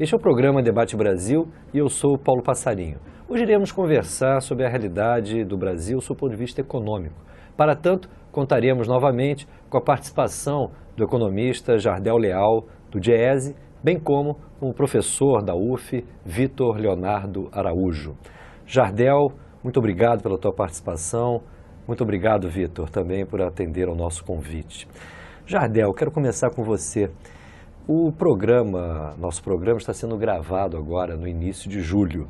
Este é o programa Debate Brasil e eu sou o Paulo Passarinho. Hoje iremos conversar sobre a realidade do Brasil sob o ponto de vista econômico. Para tanto, contaremos novamente com a participação do economista Jardel Leal, do Diese, bem como com o professor da UF, Vitor Leonardo Araújo. Jardel, muito obrigado pela tua participação. Muito obrigado, Vitor, também por atender ao nosso convite. Jardel, quero começar com você. Nosso programa está sendo gravado agora no início de julho.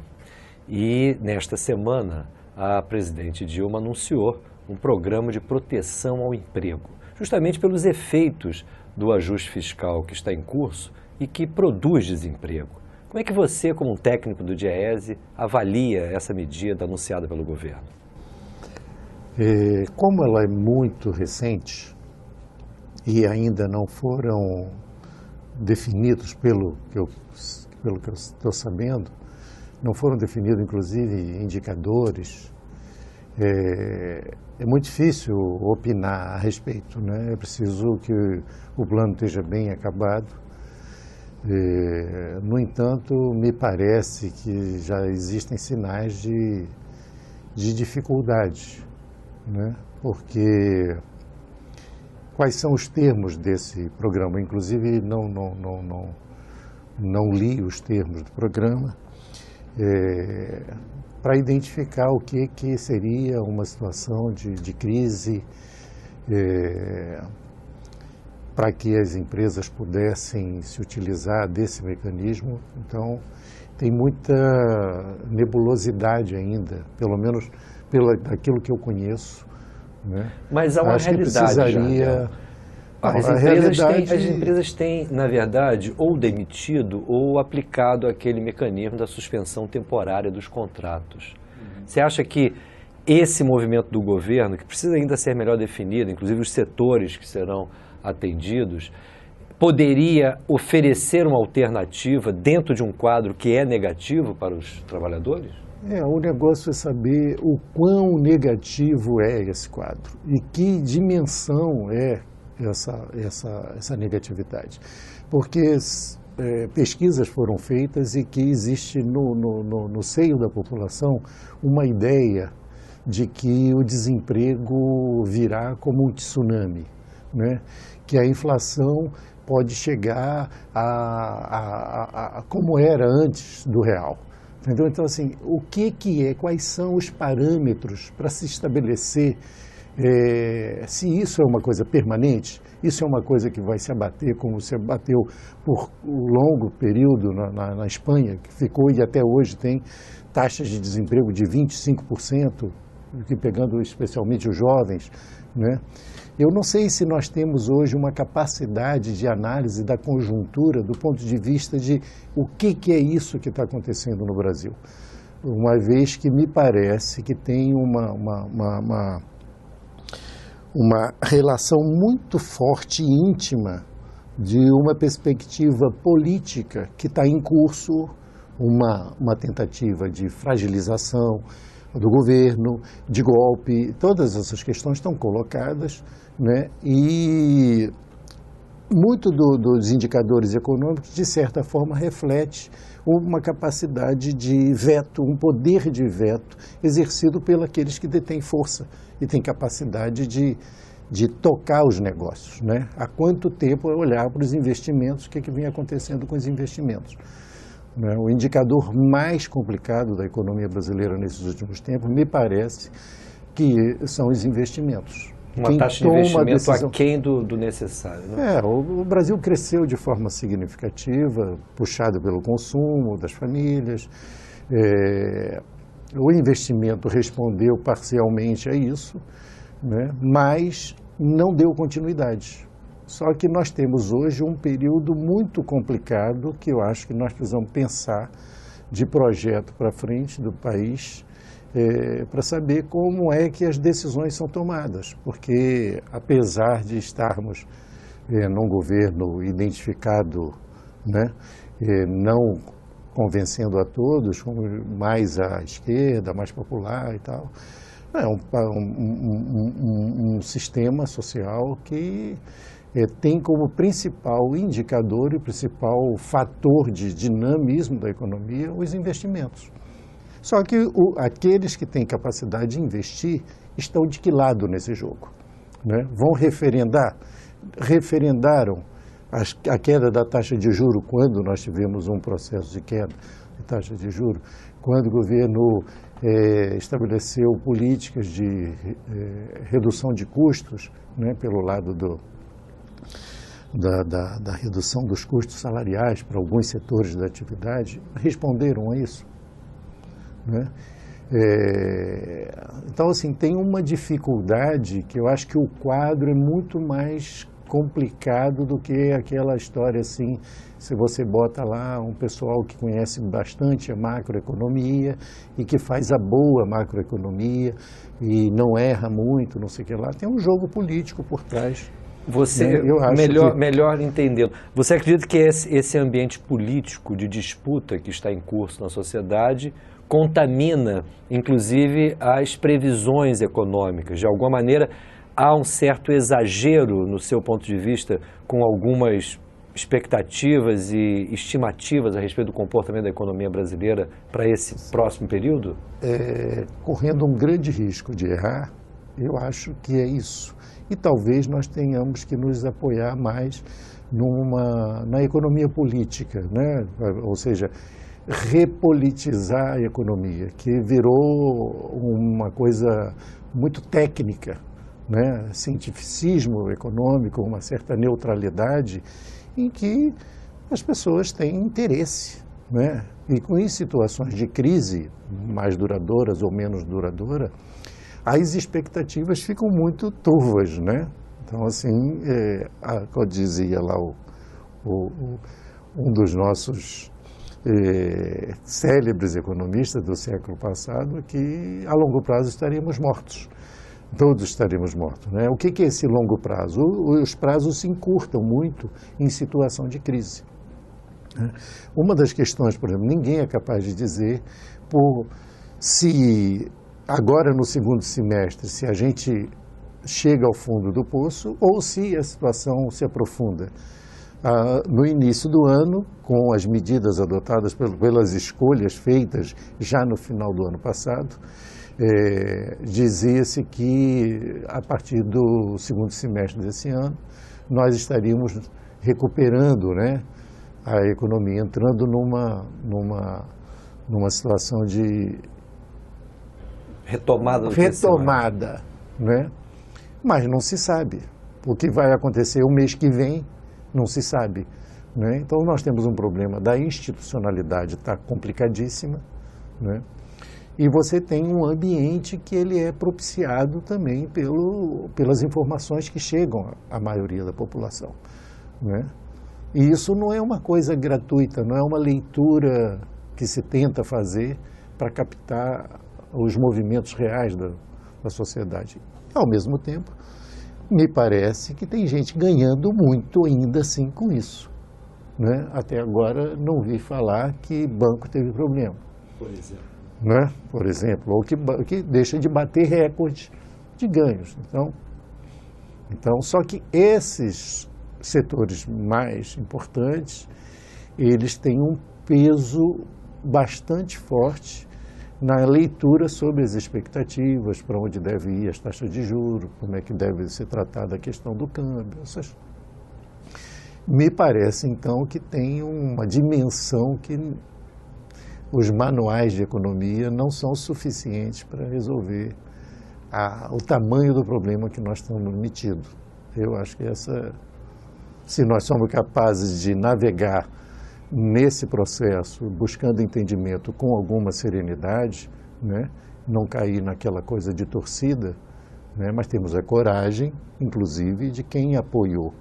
E nesta semana, a presidente Dilma anunciou um programa de proteção ao emprego, justamente pelos efeitos do ajuste fiscal que está em curso e que produz desemprego. Como é que você, como um técnico do Diese, avalia essa medida anunciada pelo governo? Como ela é muito recente e ainda não foram definidos, pelo que eu estou sabendo, não foram definidos inclusive indicadores, é muito difícil opinar a respeito, né? É preciso que o plano esteja bem acabado. No entanto, me parece que já existem sinais de dificuldade, né? Porque quais são os termos desse programa? Inclusive não li os termos do programa para identificar o que seria uma situação de crise, para que as empresas pudessem se utilizar desse mecanismo. Então, tem muita nebulosidade ainda, pelo menos daquilo que eu conheço, né? Mas há uma Acho que realidade, precisaria... As empresas têm, na verdade, ou demitido ou aplicado aquele mecanismo da suspensão temporária dos contratos. Você acha que esse movimento do governo, que precisa ainda ser melhor definido, inclusive os setores que serão atendidos, poderia oferecer uma alternativa dentro de um quadro que é negativo para os trabalhadores? O negócio é saber o quão negativo é esse quadro e que dimensão é essa negatividade. Porque pesquisas foram feitas e que existe no seio da população uma ideia de que o desemprego virá como um tsunami, né? Que a inflação pode chegar a como era antes do real. Entendeu? Então, assim, quais são os parâmetros para se estabelecer se isso é uma coisa permanente, isso é uma coisa que vai se abater como se abateu por um longo período na Espanha, que ficou e até hoje tem taxas de desemprego de 25%, que pegando especialmente os jovens, né? Eu não sei se nós temos hoje uma capacidade de análise da conjuntura do ponto de vista de o que é isso que está acontecendo no Brasil. Uma vez que me parece que tem uma relação muito forte e íntima de uma perspectiva política que está em curso, uma tentativa de fragilização do governo, de golpe, todas essas questões estão colocadas, né? E muito dos indicadores econômicos, de certa forma, reflete uma capacidade de veto, um poder de veto exercido pelos que detêm força e têm capacidade de tocar os negócios, né? Há quanto tempo olhar para os investimentos, o que vem acontecendo com os investimentos, né? O indicador mais complicado da economia brasileira nesses últimos tempos, me parece, que são os investimentos. Uma taxa de investimento aquém do necessário, né? O Brasil cresceu de forma significativa, puxado pelo consumo das famílias. O investimento respondeu parcialmente a isso, né? Mas não deu continuidade. Só que nós temos hoje um período muito complicado que eu acho que nós precisamos pensar de projeto para frente do país, para saber como é que as decisões são tomadas, porque apesar de estarmos num governo identificado, né, não convencendo a todos, como mais à esquerda, mais popular e tal, é um sistema social que tem como principal indicador e principal fator de dinamismo da economia os investimentos. Só que aqueles que têm capacidade de investir estão de que lado nesse jogo? Né? Vão referendar? Referendaram a queda da taxa de juros quando nós tivemos um processo de queda de taxa de juros, quando o governo estabeleceu políticas de redução de custos, né, pelo lado da redução dos custos salariais para alguns setores da atividade, responderam a isso. Né? Então, assim, tem uma dificuldade que eu acho que o quadro é muito mais complicado do que aquela história assim, se você bota lá um pessoal que conhece bastante a macroeconomia e que faz a boa macroeconomia e não erra muito, não sei o que lá, tem um jogo político por trás. Você, melhor entendendo, você acredita que esse ambiente político de disputa que está em curso na sociedade contamina, inclusive, as previsões econômicas? De alguma maneira, há um certo exagero, no seu ponto de vista, com algumas expectativas e estimativas a respeito do comportamento da economia brasileira para esse próximo período? Correndo um grande risco de errar, eu acho que é isso. E talvez nós tenhamos que nos apoiar mais na economia política, né? Ou seja, repolitizar a economia, que virou uma coisa muito técnica, né? Cientificismo econômico, uma certa neutralidade, em que as pessoas têm interesse, né? E em situações de crise, mais duradouras ou menos duradouras, as expectativas ficam muito turvas, né? Então, assim, como dizia lá um dos nossos célebres economistas do século passado, que a longo prazo estaríamos mortos. Todos estaremos mortos, né? O que é esse longo prazo? Os prazos se encurtam muito em situação de crise. Né? Uma das questões, por exemplo, ninguém é capaz de dizer se agora no segundo semestre, se a gente chega ao fundo do poço ou se a situação se aprofunda. No início do ano, com as medidas adotadas pelas escolhas feitas já no final do ano passado, dizia-se que a partir do segundo semestre desse ano nós estaríamos recuperando, né, a economia, entrando numa situação de retomada, né? Mas não se sabe. O que vai acontecer o mês que vem, não se sabe. Né? Então, nós temos um problema da institucionalidade, está complicadíssima. Né? E você tem um ambiente que ele é propiciado também pelas informações que chegam à maioria da população. Né? E isso não é uma coisa gratuita, não é uma leitura que se tenta fazer para captar os movimentos reais da sociedade. Ao mesmo tempo, me parece que tem gente ganhando muito ainda assim com isso. Né? Até agora não vi falar que banco teve problema. Por exemplo. Né? Por exemplo, ou que deixa de bater recorde de ganhos. Então, só que esses setores mais importantes, eles têm um peso bastante forte na leitura sobre as expectativas, para onde deve ir as taxas de juros, como é que deve ser tratada a questão do câmbio. Me parece, então, que tem uma dimensão que os manuais de economia não são suficientes para resolver o tamanho do problema que nós estamos metidos. Eu acho que se nós somos capazes de navegar nesse processo, buscando entendimento com alguma serenidade, né? Não cair naquela coisa de torcida, né? Mas temos a coragem, inclusive, de quem apoiou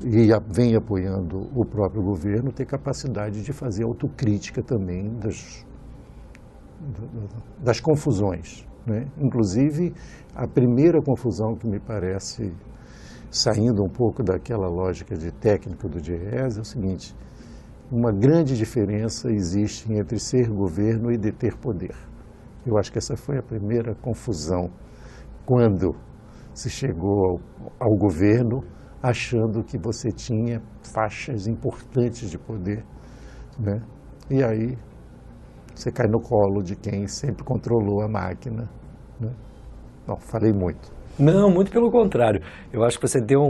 e vem apoiando o próprio governo, ter capacidade de fazer autocrítica também das confusões. Né? Inclusive, a primeira confusão que me parece, saindo um pouco daquela lógica de técnica do Diese, é o seguinte: uma grande diferença existe entre ser governo e deter poder. Eu acho que essa foi a primeira confusão quando se chegou ao governo, achando que você tinha faixas importantes de poder, né? E aí você cai no colo de quem sempre controlou a máquina, né? Não, falei muito. Não, muito pelo contrário. Eu acho que você deu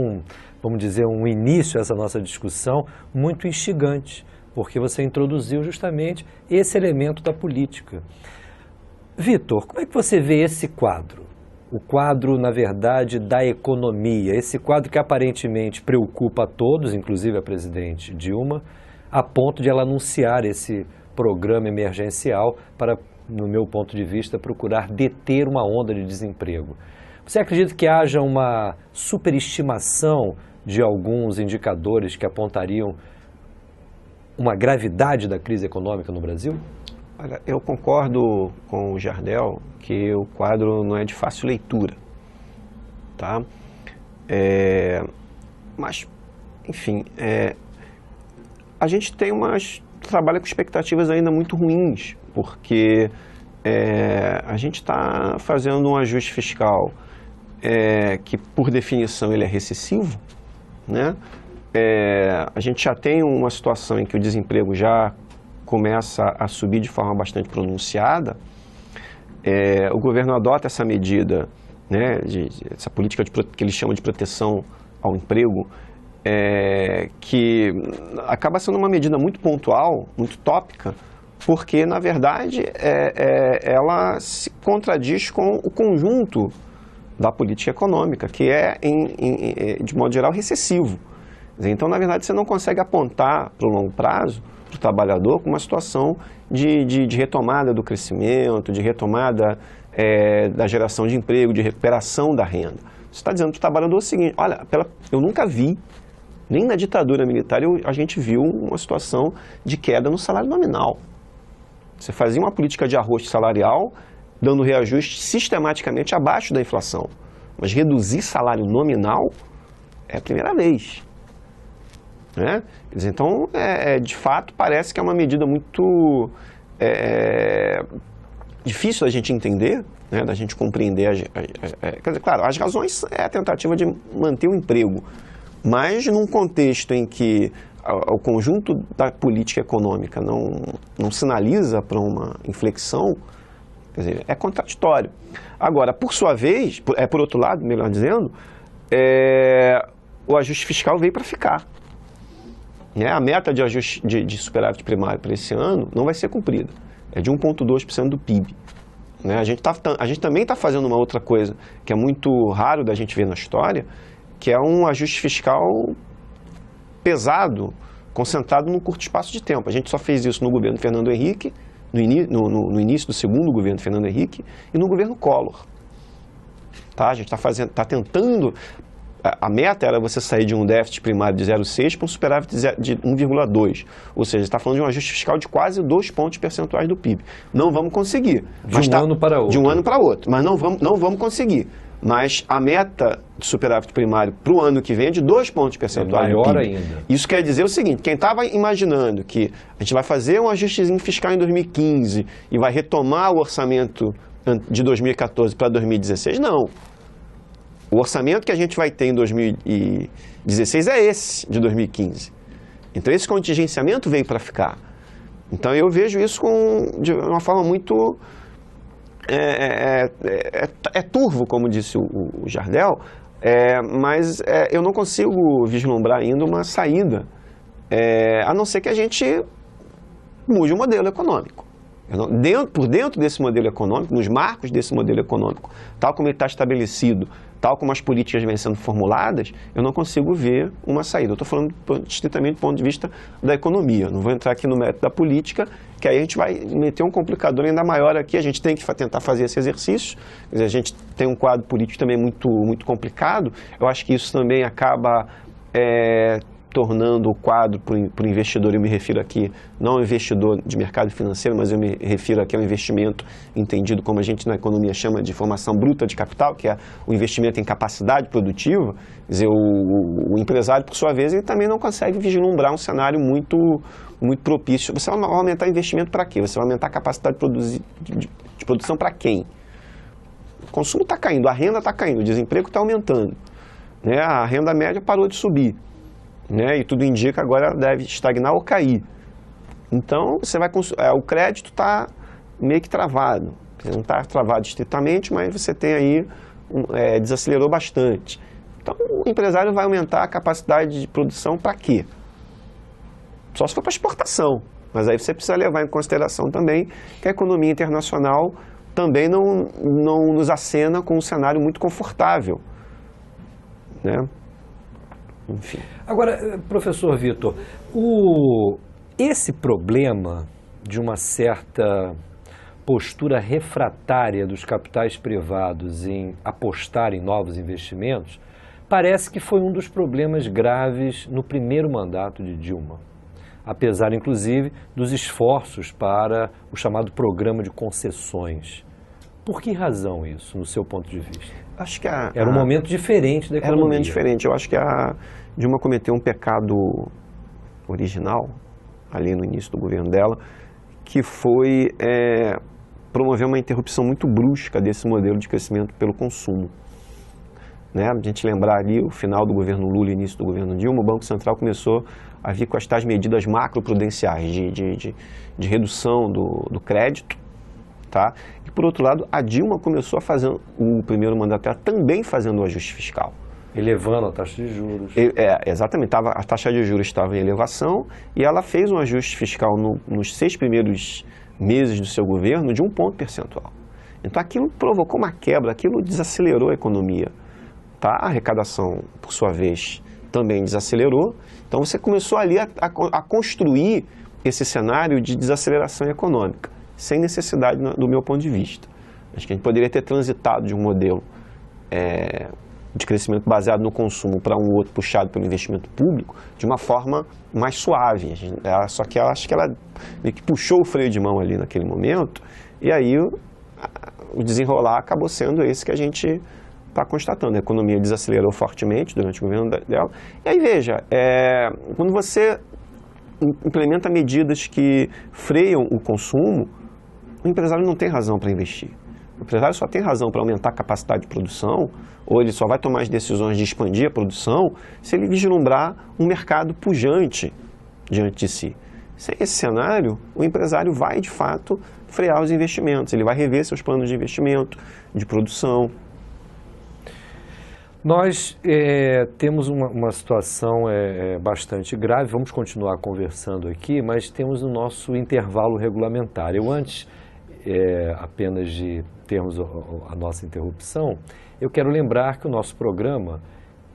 vamos dizer, um início a essa nossa discussão muito instigante, porque você introduziu justamente esse elemento da política. Vitor, como é que você vê esse quadro? O quadro, na verdade, da economia, esse quadro que aparentemente preocupa a todos, inclusive a presidente Dilma, a ponto de ela anunciar esse programa emergencial para, no meu ponto de vista, procurar deter uma onda de desemprego. Você acredita que haja uma superestimação de alguns indicadores que apontariam uma gravidade da crise econômica no Brasil? Olha, eu concordo com o Jardel que o quadro não é de fácil leitura, tá? Mas, enfim, a gente trabalha com expectativas ainda muito ruins, porque a gente está fazendo um ajuste fiscal que, por definição, ele é recessivo, né? A gente já tem uma situação em que o desemprego já começa a subir de forma bastante pronunciada. O governo adota essa medida, né, essa política que eles chamam de proteção ao emprego, que acaba sendo uma medida muito pontual, muito tópica, porque, na verdade, ela se contradiz com o conjunto da política econômica, que de modo geral, recessivo. Então, na verdade, você não consegue apontar para o longo prazo, para o trabalhador, com uma situação de retomada do crescimento, de retomada da geração de emprego, de recuperação da renda. Você está dizendo para o trabalhador o seguinte: olha, eu nunca vi, nem na ditadura militar a gente viu uma situação de queda no salário nominal. Você fazia uma política de arroz salarial, dando reajuste sistematicamente abaixo da inflação. Mas reduzir salário nominal é a primeira vez. Né? Então, de fato, parece que é uma medida muito difícil da gente entender, né? Da gente compreender. Quer dizer, claro, as razões é a tentativa de manter o emprego, mas num contexto em que o conjunto da política econômica não sinaliza para uma inflexão, quer dizer, é contraditório. Agora, por sua vez, por outro lado, melhor dizendo, o ajuste fiscal veio para ficar. A meta de ajuste de superávit primário para esse ano não vai ser cumprida. É de 1,2% do PIB. A gente também está fazendo uma outra coisa que é muito raro da gente ver na história, que é um ajuste fiscal pesado, concentrado num curto espaço de tempo. A gente só fez isso no governo Fernando Henrique, no início do segundo governo Fernando Henrique, e no governo Collor. A gente está tentando... A meta era você sair de um déficit primário de 0,6 para um superávit de 1,2. Ou seja, está falando de um ajuste fiscal de quase 2 pontos percentuais do PIB. Não vamos conseguir. De um ano para outro. De um ano para outro. Mas não vamos conseguir. Mas a meta de superávit primário para o ano que vem é de 2 pontos percentuais do PIB. Maior ainda. Isso quer dizer o seguinte: quem estava imaginando que a gente vai fazer um ajustezinho fiscal em 2015 e vai retomar o orçamento de 2014 para 2016, não. O orçamento que a gente vai ter em 2016 é esse de 2015. Então, esse contingenciamento veio para ficar. Então, eu vejo isso de uma forma muito... turvo, como disse o Jardel, mas eu não consigo vislumbrar ainda uma saída, a não ser que a gente mude o modelo econômico. Por dentro desse modelo econômico, nos marcos desse modelo econômico, tal como ele está estabelecido, tal como as políticas vêm sendo formuladas, eu não consigo ver uma saída. Eu estou falando estritamente do ponto de vista da economia. Não vou entrar aqui no mérito da política, que aí a gente vai meter um complicador ainda maior aqui. A gente tem que tentar fazer esse exercício. Quer dizer, a gente tem um quadro político também muito, muito complicado. Eu acho que isso também acaba tornando o quadro para o investidor, eu me refiro aqui não ao investidor de mercado financeiro, mas eu me refiro aqui ao investimento entendido como a gente na economia chama de formação bruta de capital, que é o investimento em capacidade produtiva. Quer dizer, o empresário, por sua vez, ele também não consegue vislumbrar um cenário muito, muito propício. Você vai aumentar investimento para quê? Você vai aumentar a capacidade de produção para quem? O consumo está caindo, a renda está caindo, o desemprego está aumentando. né? A renda média parou de subir, né? E tudo indica agora ela deve estagnar ou cair. Então, você vai o crédito está meio que travado. Não está travado estritamente, mas você tem aí, desacelerou bastante. Então, o empresário vai aumentar a capacidade de produção para quê? Só se for para exportação. Mas aí você precisa levar em consideração também que a economia internacional também não nos acena com um cenário muito confortável, né? Enfim. Agora, professor Vitor, esse problema de uma certa postura refratária dos capitais privados em apostar em novos investimentos parece que foi um dos problemas graves no primeiro mandato de Dilma, apesar, inclusive, dos esforços para o chamado programa de concessões. Por que razão isso, no seu ponto de vista? Acho que era um momento diferente da economia. Era um momento diferente. Eu acho que a Dilma cometeu um pecado original, ali no início do governo dela, que foi promover uma interrupção muito brusca desse modelo de crescimento pelo consumo. Né? A gente lembrar ali o final do governo Lula e início do governo Dilma, o Banco Central começou a vir com as tais medidas macroprudenciais de redução do crédito. Tá? E, por outro lado, a Dilma começou a fazer, o primeiro mandato dela também fazendo o ajuste fiscal. Elevando a taxa de juros. Exatamente, a taxa de juros estava em elevação e ela fez um ajuste fiscal nos 6 primeiros meses do seu governo de 1 ponto percentual. Então aquilo provocou uma quebra, aquilo desacelerou a economia. Tá? A arrecadação, por sua vez, também desacelerou. Então você começou ali a construir esse cenário de desaceleração econômica, sem necessidade do meu ponto de vista. Acho que a gente poderia ter transitado de um modelo de crescimento baseado no consumo para um outro puxado pelo investimento público de uma forma mais suave. Só que eu acho que ela meio que puxou o freio de mão ali naquele momento e aí o desenrolar acabou sendo esse que a gente está constatando. A economia desacelerou fortemente durante o governo dela. E aí, veja, quando você implementa medidas que freiam o consumo, o empresário não tem razão para investir. O empresário só tem razão para aumentar a capacidade de produção, ou ele só vai tomar as decisões de expandir a produção, se ele vislumbrar um mercado pujante diante de si. Sem esse cenário, o empresário vai, de fato, frear os investimentos. Ele vai rever seus planos de investimento, de produção. Nós temos uma situação bastante grave, vamos continuar conversando aqui, mas temos o nosso intervalo regulamentar. Eu antes apenas de termos a nossa interrupção, eu quero lembrar que o nosso programa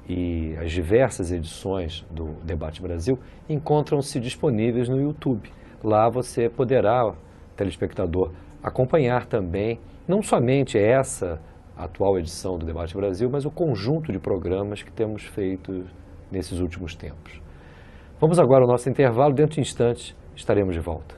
e as diversas edições do Debate Brasil encontram-se disponíveis no YouTube. Lá você poderá, telespectador, acompanhar também, não somente essa atual edição do Debate Brasil, mas o conjunto de programas que temos feito nesses últimos tempos. Vamos agora ao nosso intervalo, dentro de instantes estaremos de volta.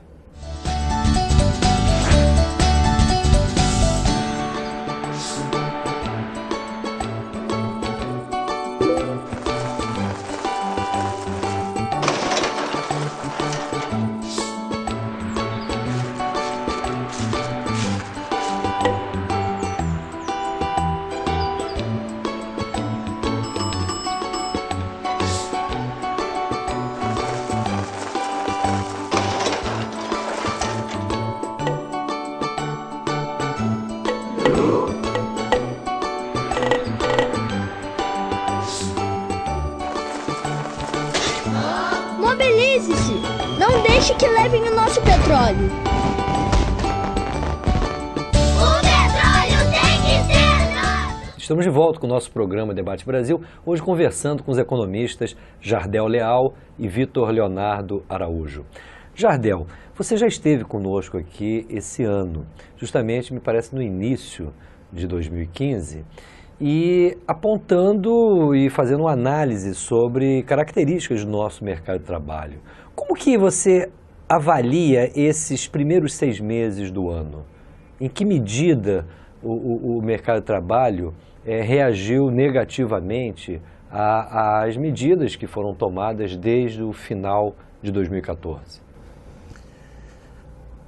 Mobilize-se! Não deixe que levem o nosso petróleo! O petróleo tem que ser nosso! Estamos de volta com o nosso programa Debate Brasil, hoje conversando com os economistas Jardel Leal e Vitor Leonardo Araújo. Jardel, você já esteve conosco aqui esse ano, justamente, me parece, no início de 2015, e apontando e fazendo uma análise sobre características do nosso mercado de trabalho. Como que você avalia esses primeiros 6 meses do ano? Em que medida o mercado de trabalho reagiu negativamente às medidas que foram tomadas desde o final de 2014?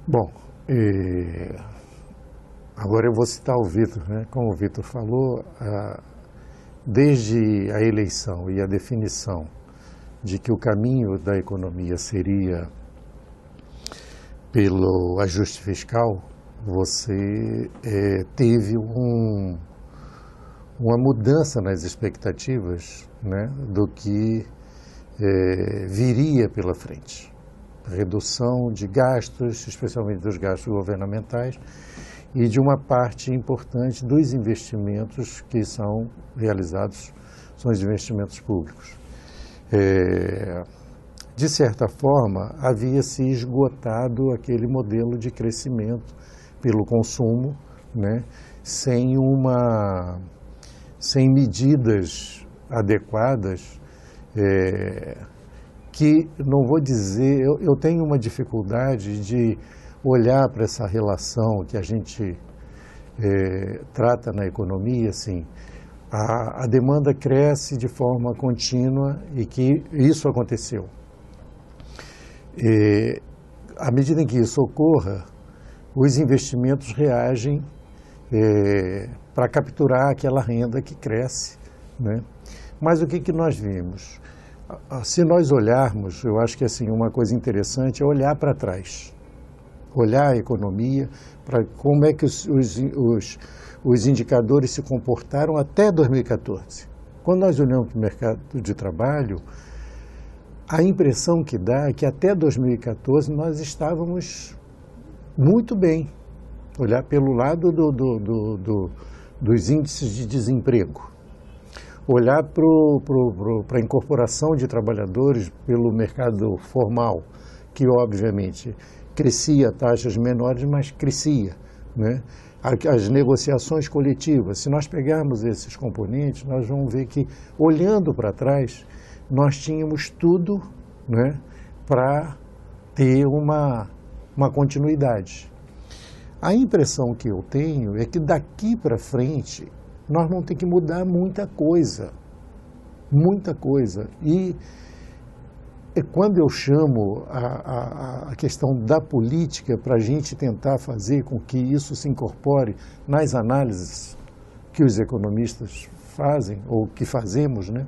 Bom, agora eu vou citar o Vitor, né? Como o Vitor falou, desde a eleição e a definição de que o caminho da economia seria pelo ajuste fiscal, você teve uma mudança nas expectativas, né, do que viria pela frente. Redução de gastos, especialmente dos gastos governamentais, e de uma parte importante dos investimentos que são realizados, são os investimentos públicos. De certa forma, havia se esgotado aquele modelo de crescimento pelo consumo, né, sem medidas adequadas, que, não vou dizer, eu tenho uma dificuldade de olhar para essa relação que a gente trata na economia, assim, a demanda cresce de forma contínua e que isso aconteceu. À medida em que isso ocorra, os investimentos reagem para capturar aquela renda que cresce, né? Mas o que nós vimos? Se nós olharmos, eu acho que assim, uma coisa interessante é olhar para trás, olhar a economia, para como é que os indicadores se comportaram até 2014. Quando nós olhamos para o mercado de trabalho, a impressão que dá é que até 2014 nós estávamos muito bem. Olhar pelo lado dos índices de desemprego. Olhar para a incorporação de trabalhadores pelo mercado formal, que obviamente crescia a taxas menores, mas crescia, né? As negociações coletivas, se nós pegarmos esses componentes, nós vamos ver que, olhando para trás, nós tínhamos tudo, né, para ter uma continuidade. A impressão que eu tenho é que daqui para frente nós vamos ter que mudar muita coisa. E quando eu chamo a questão da política para a gente tentar fazer com que isso se incorpore nas análises que os economistas fazem, ou que fazemos, né?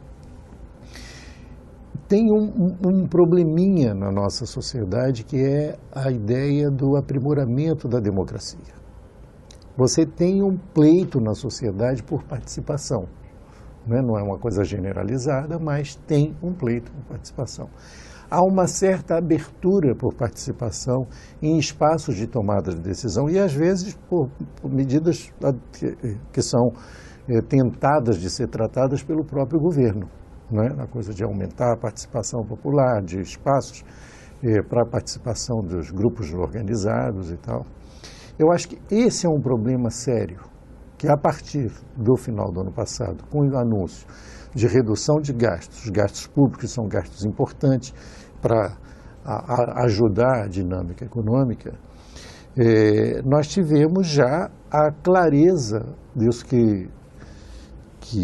Tem um probleminha na nossa sociedade que é a ideia do aprimoramento da democracia. Você tem um pleito na sociedade por participação, né? Não é uma coisa generalizada, mas tem um pleito por participação. Há uma certa abertura por participação em espaços de tomada de decisão e, às vezes, por medidas que são tentadas de ser tratadas pelo próprio governo, né? A coisa de aumentar a participação popular, de espaços para a participação dos grupos organizados e tal. Eu acho que esse é um problema sério, que a partir do final do ano passado, com o anúncio de redução de gastos, os gastos públicos são gastos importantes para ajudar a dinâmica econômica, nós tivemos já a clareza disso que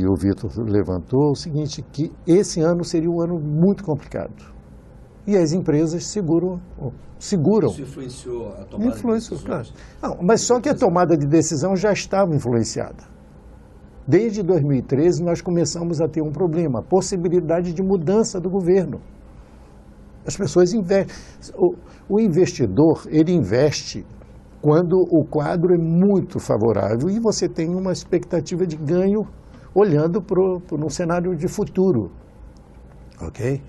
o Vitor levantou, o seguinte, que esse ano seria um ano muito complicado. E as empresas seguram. Isso influenciou a tomada de decisões? Claro. Não, mas só que a tomada de decisão já estava influenciada. Desde 2013 nós começamos a ter um problema, a possibilidade de mudança do governo. As pessoas investem. O investidor, ele investe quando o quadro é muito favorável e você tem uma expectativa de ganho olhando para um cenário de futuro, ok?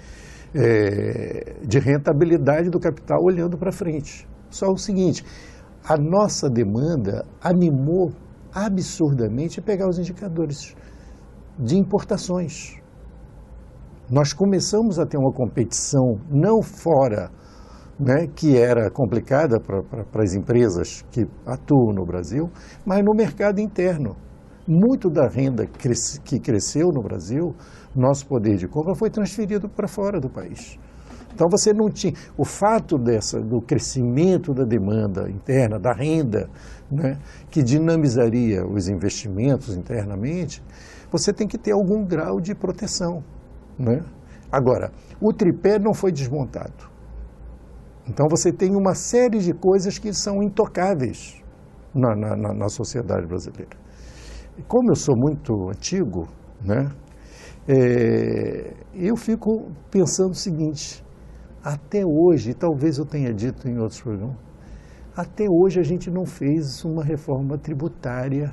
De rentabilidade do capital olhando para frente. Só o seguinte, a nossa demanda animou absurdamente a pegar os indicadores de importações. Nós começamos a ter uma competição não fora, né, que era complicada para as empresas que atuam no Brasil, mas no mercado interno. Muito da renda que cresceu no Brasil, nosso poder de compra foi transferido para fora do país. Então você não tinha... O fato do crescimento da demanda interna, da renda, né, que dinamizaria os investimentos internamente, você tem que ter algum grau de proteção, né? Agora, o tripé não foi desmontado. Então você tem uma série de coisas que são intocáveis na sociedade brasileira. Como eu sou muito antigo, né? Eu fico pensando o seguinte, até hoje, talvez eu tenha dito em outros programas, até hoje a gente não fez uma reforma tributária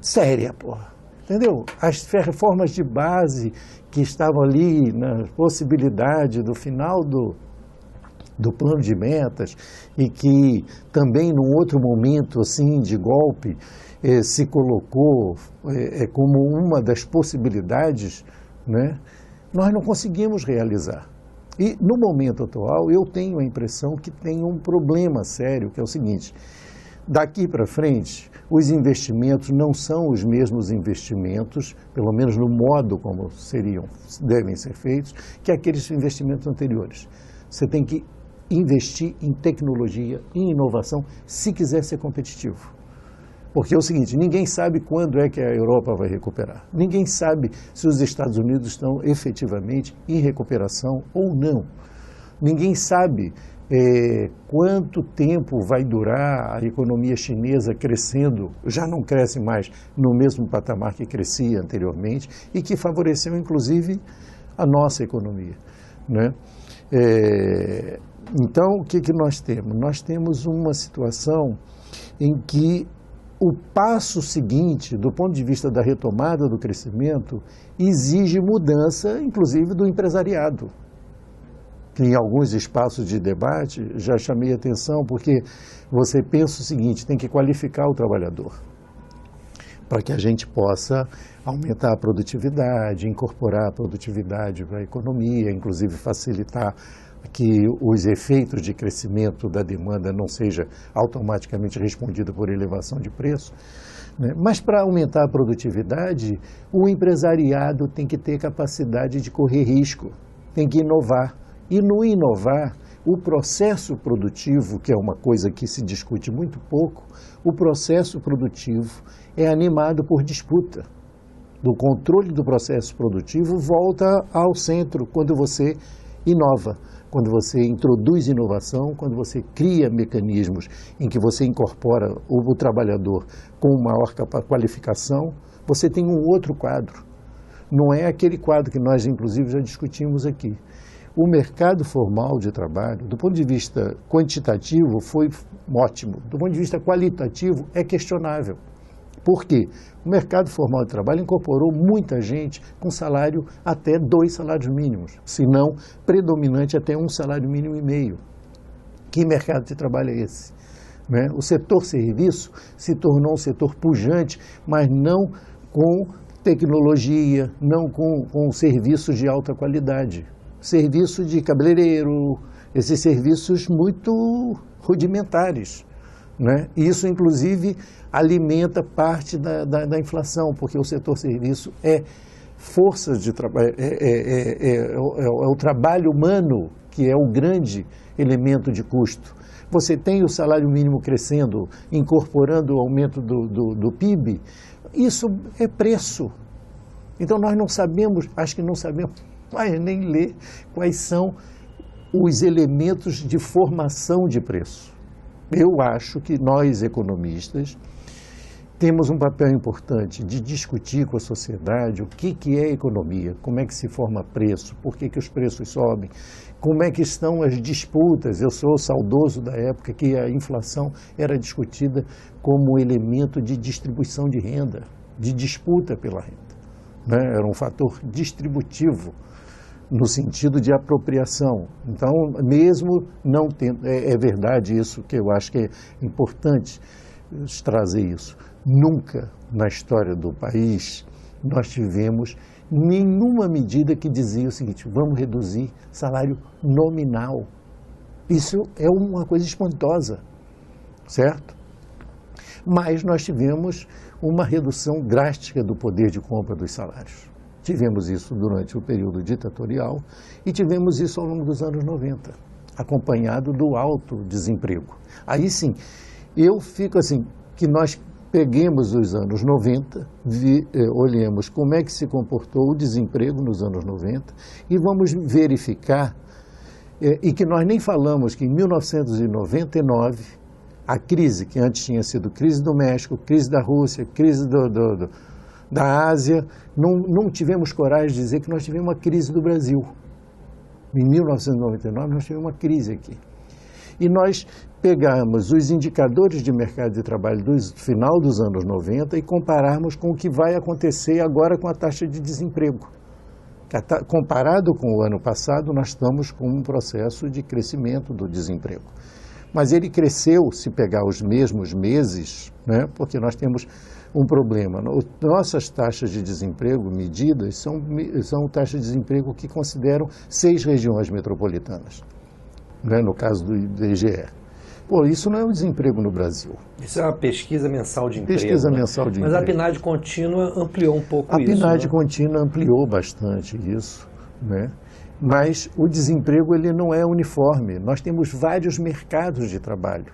séria, porra. Entendeu? As reformas de base que estavam ali na possibilidade do final do plano de metas e que também num outro momento assim de golpe se colocou como uma das possibilidades, né? Nós não conseguimos realizar. E no momento atual eu tenho a impressão que tem um problema sério, que é o seguinte: daqui para frente os investimentos não são os mesmos investimentos, pelo menos no modo como devem ser feitos, que aqueles investimentos anteriores. Você tem que investir em tecnologia, em inovação, se quiser ser competitivo. Porque é o seguinte, ninguém sabe quando é que a Europa vai recuperar. Ninguém sabe se os Estados Unidos estão efetivamente em recuperação ou não. Ninguém sabe quanto tempo vai durar a economia chinesa crescendo, já não cresce mais no mesmo patamar que crescia anteriormente e que favoreceu inclusive a nossa economia, né? Então, o que nós temos? Nós temos uma situação em que o passo seguinte, do ponto de vista da retomada do crescimento, exige mudança, inclusive, do empresariado. Em alguns espaços de debate, já chamei a atenção, porque você pensa o seguinte, tem que qualificar o trabalhador, para que a gente possa aumentar a produtividade, incorporar a produtividade para a economia, inclusive facilitar que os efeitos de crescimento da demanda não seja automaticamente respondido por elevação de preço, né? Mas para aumentar a produtividade, o empresariado tem que ter capacidade de correr risco, tem que inovar. E no inovar, o processo produtivo, que é uma coisa que se discute muito pouco, o processo produtivo é animado por disputa. Do controle do processo produtivo volta ao centro quando você inova, quando você introduz inovação, quando você cria mecanismos em que você incorpora o trabalhador com maior qualificação, você tem um outro quadro. Não é aquele quadro que nós, inclusive, já discutimos aqui. O mercado formal de trabalho, do ponto de vista quantitativo, foi ótimo. Do ponto de vista qualitativo, é questionável. Por quê? O mercado formal de trabalho incorporou muita gente com salário até 2 salários mínimos, se não predominante até 1 salário mínimo e meio. Que mercado de trabalho é esse? Né? O setor serviço se tornou um setor pujante, mas não com tecnologia, não com serviços de alta qualidade. Serviço de cabeleireiro, esses serviços muito rudimentares, né? Isso, inclusive, alimenta parte da inflação, porque o setor serviço é forças de trabalho, é o trabalho humano que é o grande elemento de custo. Você tem o salário mínimo crescendo, incorporando o aumento do PIB, isso é preço. Então nós não sabemos, acho que não sabemos nem ler quais são os elementos de formação de preço. Eu acho que nós, economistas, temos um papel importante de discutir com a sociedade o que é economia, como é que se forma preço, por que os preços sobem, como é que estão as disputas. Eu sou saudoso da época que a inflação era discutida como elemento de distribuição de renda, de disputa pela renda, né? Era um fator distributivo, no sentido de apropriação. Então, mesmo não tendo, é verdade isso, que eu acho que é importante trazer isso. Nunca na história do país nós tivemos nenhuma medida que dizia o seguinte: vamos reduzir salário nominal. Isso é uma coisa espantosa, certo? Mas nós tivemos uma redução drástica do poder de compra dos salários. Tivemos isso durante o período ditatorial e tivemos isso ao longo dos anos 90, acompanhado do alto desemprego. Aí sim, eu fico assim, que nós peguemos os anos 90, olhemos como é que se comportou o desemprego nos anos 90 e vamos verificar, e que nós nem falamos que em 1999, a crise que antes tinha sido crise do México, crise da Rússia, crise da Ásia. Não tivemos coragem de dizer que nós tivemos uma crise do Brasil. Em 1999 nós tivemos uma crise aqui. E nós pegamos os indicadores de mercado de trabalho do final dos anos 90 e compararmos com o que vai acontecer agora com a taxa de desemprego. Comparado com o ano passado, nós estamos com um processo de crescimento do desemprego. Mas ele cresceu, se pegar os mesmos meses, né, porque nós temos um problema. Nossas taxas de desemprego medidas são taxas de desemprego que consideram 6 regiões metropolitanas, né, no caso do IBGE. Pô, isso não é o desemprego no Brasil. Isso é uma pesquisa mensal de emprego. Pesquisa mensal de Mas emprego. a PNAD contínua ampliou um pouco isso. A PNAD contínua ampliou bastante isso, né? Mas o desemprego ele não é uniforme. Nós temos vários mercados de trabalho,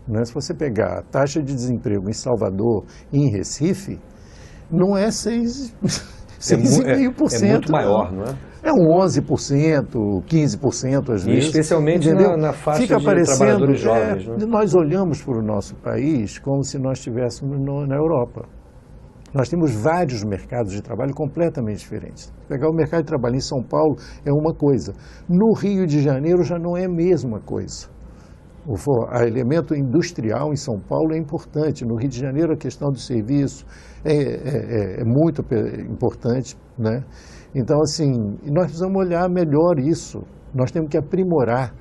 né? Se você pegar a taxa de desemprego em Salvador e em Recife, não é 6,5%. É muito maior, não é? É um 11%, 15% às vezes. Especialmente na faixa Fica de trabalhadores jovens. Né? Nós olhamos para o nosso país como se nós estivéssemos na Europa. Nós temos vários mercados de trabalho completamente diferentes. Pegar o mercado de trabalho em São Paulo é uma coisa. No Rio de Janeiro já não é a mesma coisa. O elemento industrial em São Paulo é importante. No Rio de Janeiro a questão do serviço é muito importante, né? Então, assim, nós precisamos olhar melhor isso. Nós temos que aprimorar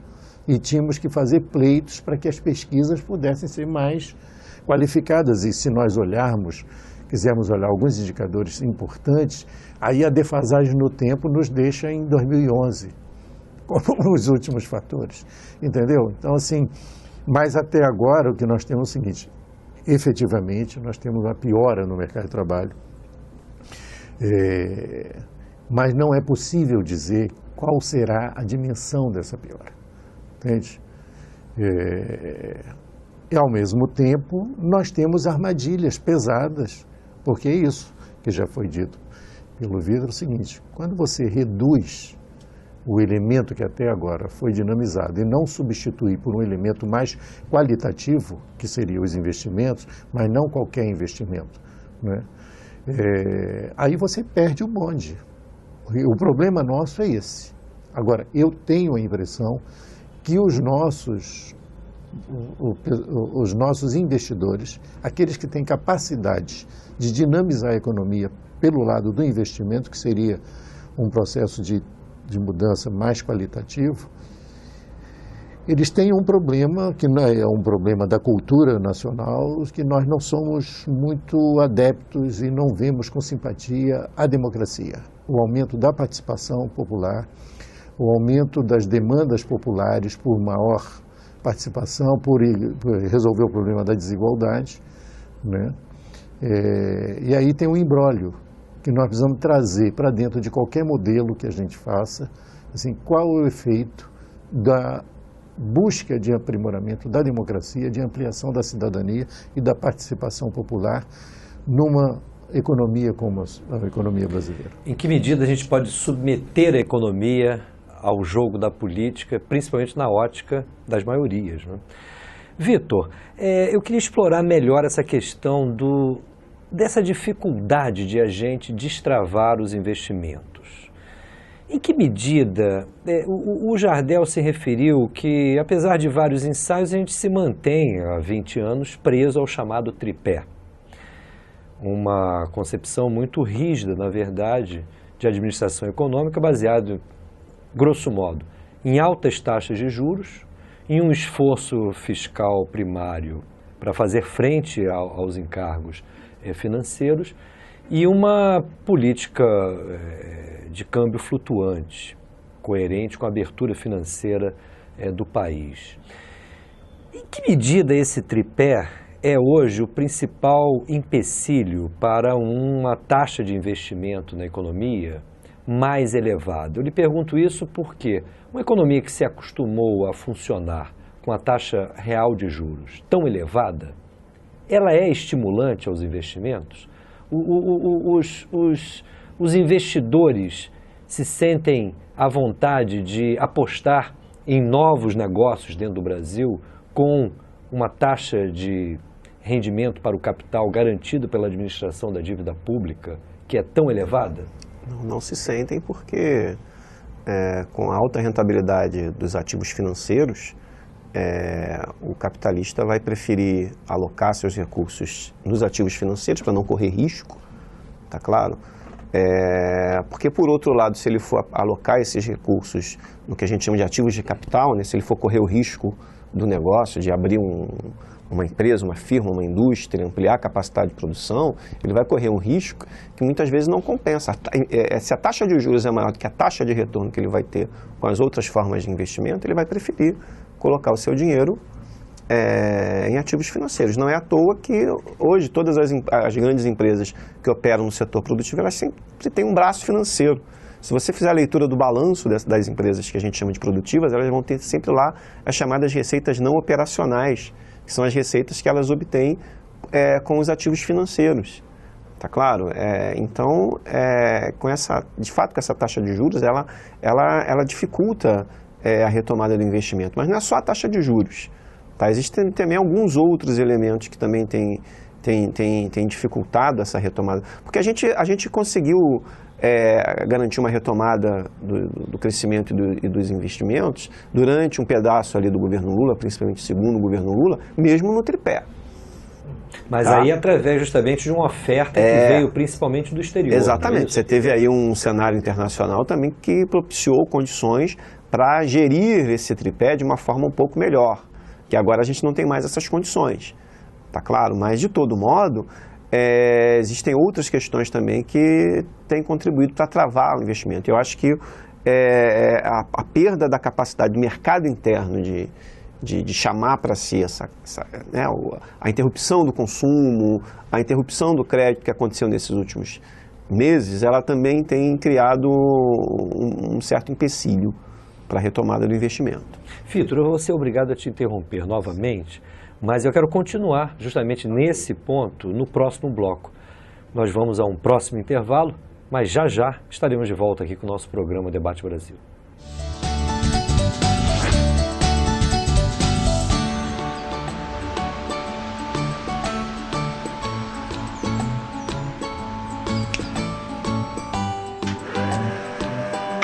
e tínhamos que fazer pleitos para que as pesquisas pudessem ser mais qualificadas. E se nós quisermos olhar alguns indicadores importantes, aí a defasagem no tempo nos deixa em 2011, como os últimos fatores, entendeu? Então, assim, mas até agora o que nós temos é o seguinte: efetivamente nós temos uma piora no mercado de trabalho, mas não é possível dizer qual será a dimensão dessa piora, entende? E ao mesmo tempo nós temos armadilhas pesadas, porque é isso que já foi dito pelo Vitor, é o seguinte: quando você reduz o elemento que até agora foi dinamizado e não substituir por um elemento mais qualitativo, que seria os investimentos, mas não qualquer investimento, né? Aí você perde o bonde. O problema nosso é esse. Agora, eu tenho a impressão que os nossos investidores, aqueles que têm capacidade de dinamizar a economia pelo lado do investimento, que seria um processo de mudança mais qualitativo, eles têm um problema que não é um problema da cultura nacional, que nós não somos muito adeptos e não vemos com simpatia a democracia. O aumento da participação popular, o aumento das demandas populares por maior participação, por resolver o problema da desigualdade, né? E aí tem um imbróglio que nós precisamos trazer para dentro de qualquer modelo que a gente faça, assim, qual é o efeito da busca de aprimoramento da democracia, de ampliação da cidadania e da participação popular numa economia como a economia brasileira. Em que medida a gente pode submeter a economia ao jogo da política, principalmente na ótica das maiorias, né? Vitor, eu queria explorar melhor essa questão dessa dificuldade de a gente destravar os investimentos. Em que medida o Jardel se referiu que, apesar de vários ensaios, a gente se mantém há 20 anos preso ao chamado tripé. Uma concepção muito rígida, na verdade, de administração econômica, baseado, grosso modo, em altas taxas de juros, em um esforço fiscal primário para fazer frente aos encargos financeiros e uma política de câmbio flutuante, coerente com a abertura financeira do país. Em que medida esse tripé é hoje o principal empecilho para uma taxa de investimento na economia mais elevada? Eu lhe pergunto isso porque uma economia que se acostumou a funcionar com a taxa real de juros tão elevada, ela é estimulante aos investimentos? Os investidores se sentem à vontade de apostar em novos negócios dentro do Brasil com uma taxa de rendimento para o capital garantido pela administração da dívida pública, que é tão elevada? Não se sentem porque, com a alta rentabilidade dos ativos financeiros, o capitalista vai preferir alocar seus recursos nos ativos financeiros para não correr risco, tá claro? Porque, por outro lado, se ele for alocar esses recursos no que a gente chama de ativos de capital, né, se ele for correr o risco do negócio, de abrir uma empresa, uma firma, uma indústria, ampliar a capacidade de produção, ele vai correr um risco que muitas vezes não compensa. Se a taxa de juros é maior do que a taxa de retorno que ele vai ter com as outras formas de investimento, ele vai preferir colocar o seu dinheiro em ativos financeiros. Não é à toa que hoje todas as grandes empresas que operam no setor produtivo, elas sempre têm um braço financeiro. Se você fizer a leitura do balanço das empresas que a gente chama de produtivas, elas vão ter sempre lá as chamadas receitas não operacionais, que são as receitas que elas obtêm com os ativos financeiros. Tá claro? Então, de fato, com essa taxa de juros, ela dificulta a retomada do investimento. Mas não é só a taxa de juros. Tá? Existem também alguns outros elementos que também têm dificultado essa retomada. Porque a gente conseguiu garantir uma retomada do crescimento e dos investimentos durante um pedaço ali do governo Lula, principalmente segundo o governo Lula, mesmo no tripé. Mas aí através justamente de uma oferta que veio principalmente do exterior. Exatamente. Você teve aí um cenário internacional também que propiciou condições para gerir esse tripé de uma forma um pouco melhor, que agora a gente não tem mais essas condições, tá claro? Mas, de todo modo, existem outras questões também que têm contribuído para travar o investimento. Eu acho que a perda da capacidade do mercado interno de chamar para si a interrupção do consumo, a interrupção do crédito que aconteceu nesses últimos meses, ela também tem criado um certo empecilho para a retomada do investimento. Vitor, eu vou ser obrigado a te interromper novamente, mas eu quero continuar justamente nesse ponto no próximo bloco. Nós vamos a um próximo intervalo, mas já estaremos de volta aqui com o nosso programa Debate Brasil.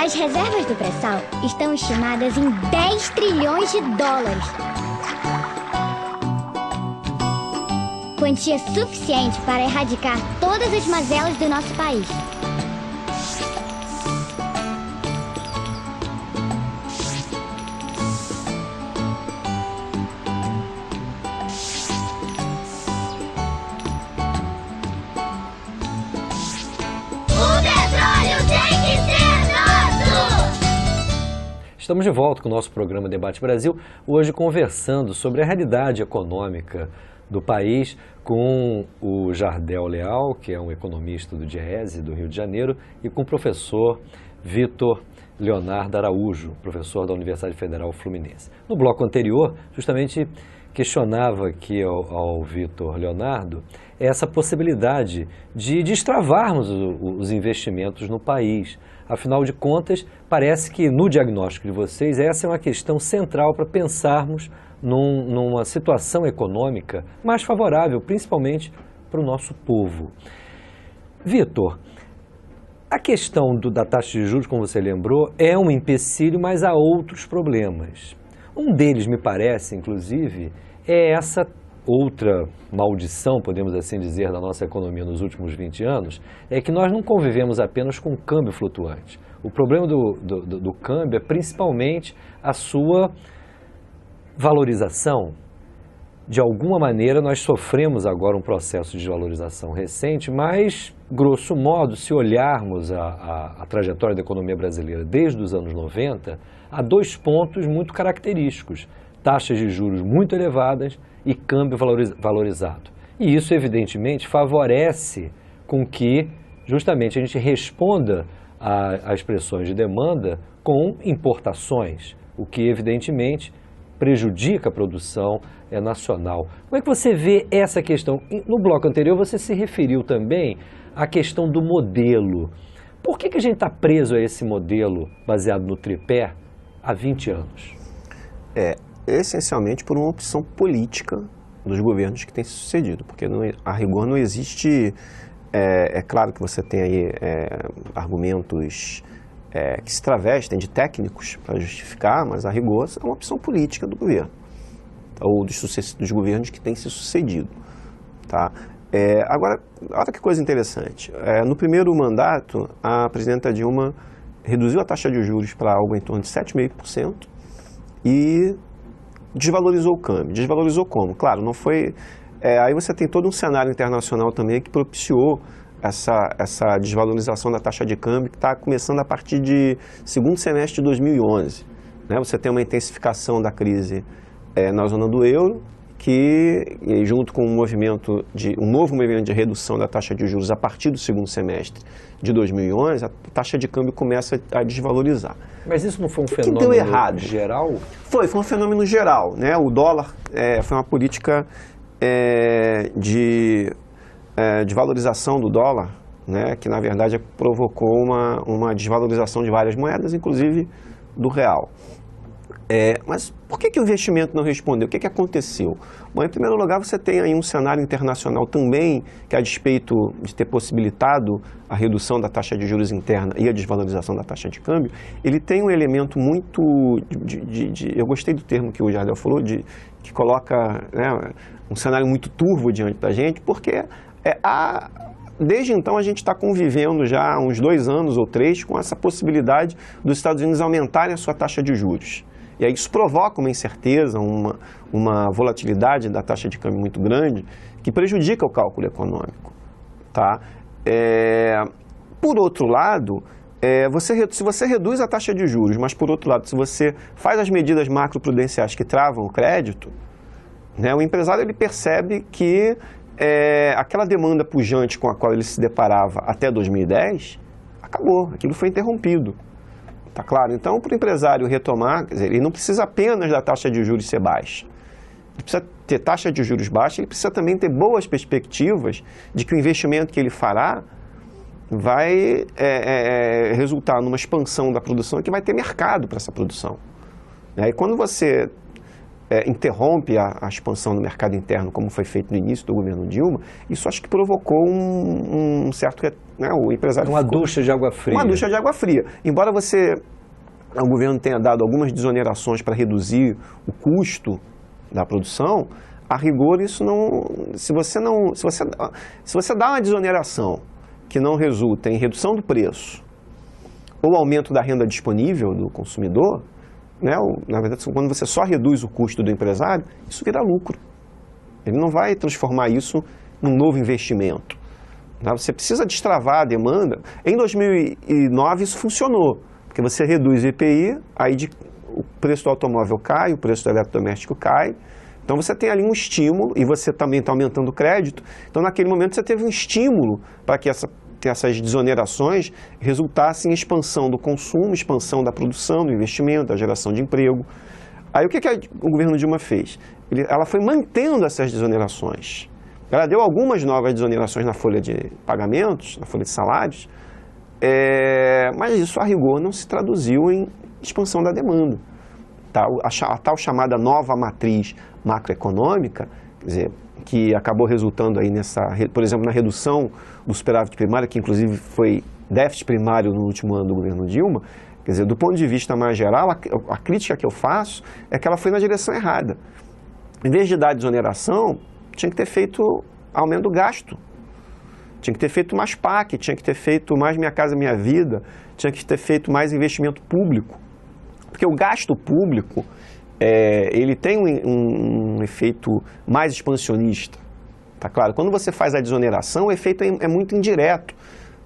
As reservas do pré-sal estão estimadas em 10 trilhões de dólares. Quantia suficiente para erradicar todas as mazelas do nosso país. Estamos de volta com o nosso programa Debate Brasil, hoje conversando sobre a realidade econômica do país com o Jardel Leal, que é um economista do DIEESE, do Rio de Janeiro, e com o professor Vitor Leonardo Araújo, professor da Universidade Federal Fluminense. No bloco anterior, justamente questionava aqui ao Vitor Leonardo essa possibilidade de destravarmos os investimentos no país. Afinal de contas, parece que no diagnóstico de vocês, essa é uma questão central para pensarmos numa situação econômica mais favorável, principalmente para o nosso povo. Vitor, a questão da taxa de juros, como você lembrou, é um empecilho, mas há outros problemas. Um deles, me parece, inclusive, é essa outra maldição, podemos assim dizer, da nossa economia nos últimos 20 anos, é que nós não convivemos apenas com câmbio flutuante. O problema do câmbio é principalmente a sua valorização. De alguma maneira, nós sofremos agora um processo de desvalorização recente, mas, grosso modo, se olharmos a trajetória da economia brasileira desde os anos 90, há dois pontos muito característicos: taxas de juros muito elevadas e câmbio valorizado. E isso, evidentemente, favorece com que, justamente, a gente responda a expressões de demanda com importações, o que, evidentemente, prejudica a produção nacional. Como é que você vê essa questão? No bloco anterior, você se referiu também à questão do modelo. Por que a gente está preso a esse modelo baseado no tripé há 20 anos? Essencialmente por uma opção política dos governos que têm se sucedido, porque a rigor não existe. É claro que você tem aí argumentos que se travestem de técnicos para justificar, mas a rigor é uma opção política do governo, ou dos governos que têm se sucedido. Tá? Agora, olha que coisa interessante. No primeiro mandato, a presidenta Dilma reduziu a taxa de juros para algo em torno de 7,5% e desvalorizou o câmbio. Desvalorizou como? Claro, não foi... aí você tem todo um cenário internacional também que propiciou essa desvalorização da taxa de câmbio, que está começando a partir de segundo semestre de 2011. Né? Você tem uma intensificação da crise na zona do euro, que junto com um novo movimento de redução da taxa de juros a partir do segundo semestre de 2011, a taxa de câmbio começa a desvalorizar. Mas isso não foi um fenômeno deu errado? Geral? Foi um fenômeno geral. Né? O dólar foi uma política de valorização do dólar, né? Que na verdade provocou uma desvalorização de várias moedas, inclusive do real. Mas por que o investimento não respondeu? O que aconteceu? Bom, em primeiro lugar, você tem aí um cenário internacional também que, a despeito de ter possibilitado a redução da taxa de juros interna e a desvalorização da taxa de câmbio, ele tem um elemento muito... eu gostei do termo que o Jardel falou, que coloca, né, um cenário muito turvo diante da gente, porque desde então a gente está convivendo já há uns 2 anos ou 3 com essa possibilidade dos Estados Unidos aumentarem a sua taxa de juros. E aí isso provoca uma incerteza, uma volatilidade da taxa de câmbio muito grande, que prejudica o cálculo econômico. Tá? Por outro lado, se você reduz a taxa de juros, mas por outro lado, se você faz as medidas macroprudenciais que travam o crédito, né, o empresário ele percebe que aquela demanda pujante com a qual ele se deparava até 2010, acabou, aquilo foi interrompido. Tá claro? Então, para o empresário retomar, quer dizer, ele não precisa apenas da taxa de juros ser baixa. Ele precisa ter taxa de juros baixa, ele precisa também ter boas perspectivas de que o investimento que ele fará vai resultar numa expansão da produção e que vai ter mercado para essa produção. E quando você interrompe a expansão do mercado interno, como foi feito no início do governo Dilma, isso acho que provocou um certo... Né, o empresário uma ducha de água fria. Uma ducha de água fria. Embora o governo tenha dado algumas desonerações para reduzir o custo da produção, a rigor isso não... Se você dá uma desoneração que não resulta em redução do preço ou aumento da renda disponível do consumidor, né, na verdade, quando você só reduz o custo do empresário, isso vira lucro. Ele não vai transformar isso num novo investimento. Tá? Você precisa destravar a demanda. Em 2009 isso funcionou, porque você reduz o IPI, aí o preço do automóvel cai, o preço do eletrodoméstico cai. Então você tem ali um estímulo e você também está aumentando o crédito. Então naquele momento você teve um estímulo para que essas desonerações resultassem em expansão do consumo, expansão da produção, do investimento, da geração de emprego. Aí o que o governo Dilma fez? Ela foi mantendo essas desonerações. Ela deu algumas novas desonerações na folha de pagamentos, na folha de salários, mas isso, a rigor, não se traduziu em expansão da demanda. Tá? A tal chamada nova matriz macroeconômica, quer dizer, que acabou resultando aí por exemplo, na redução do superávit primário, que inclusive foi déficit primário no último ano do governo Dilma. Quer dizer, do ponto de vista mais geral, a crítica que eu faço é que ela foi na direção errada. Em vez de dar desoneração, tinha que ter feito aumento do gasto, tinha que ter feito mais PAC, tinha que ter feito mais Minha Casa Minha Vida, tinha que ter feito mais investimento público. Porque o gasto público, ele tem um efeito mais expansionista. Tá claro? Quando você faz a desoneração, o efeito é muito indireto.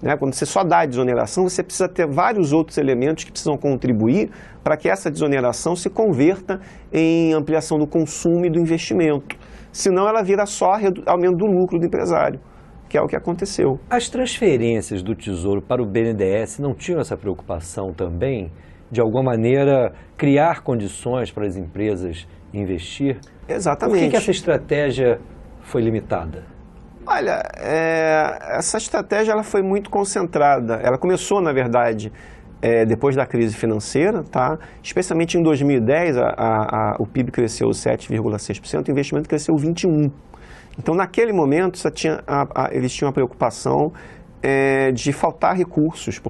Né? Quando você só dá a desoneração, você precisa ter vários outros elementos que precisam contribuir para que essa desoneração se converta em ampliação do consumo e do investimento. Senão ela vira só aumento do lucro do empresário, que é o que aconteceu. As transferências do Tesouro para o BNDES não tinham essa preocupação também? De alguma maneira, criar condições para as empresas investir? Exatamente. Por que essa estratégia foi limitada? Olha, essa estratégia ela foi muito concentrada. Ela começou, na verdade, depois da crise financeira, tá? Especialmente em 2010, o PIB cresceu 7,6%, o investimento cresceu 21%. Então, naquele momento, eles tinham a preocupação de faltar recursos,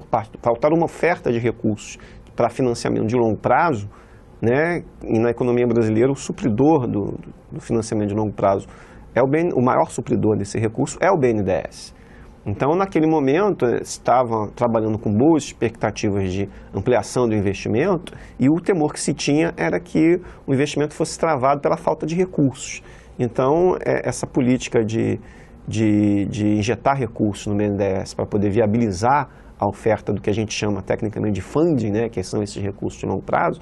faltar uma oferta de recursos para financiamento de longo prazo, né? E na economia brasileira, o supridor do financiamento de longo prazo, o maior supridor desse recurso é o BNDES. Então, naquele momento, estavam trabalhando com boas expectativas de ampliação do investimento e o temor que se tinha era que o investimento fosse travado pela falta de recursos. Então, essa política de injetar recursos no BNDES para poder viabilizar a oferta do que a gente chama tecnicamente de funding, né, que são esses recursos de longo prazo,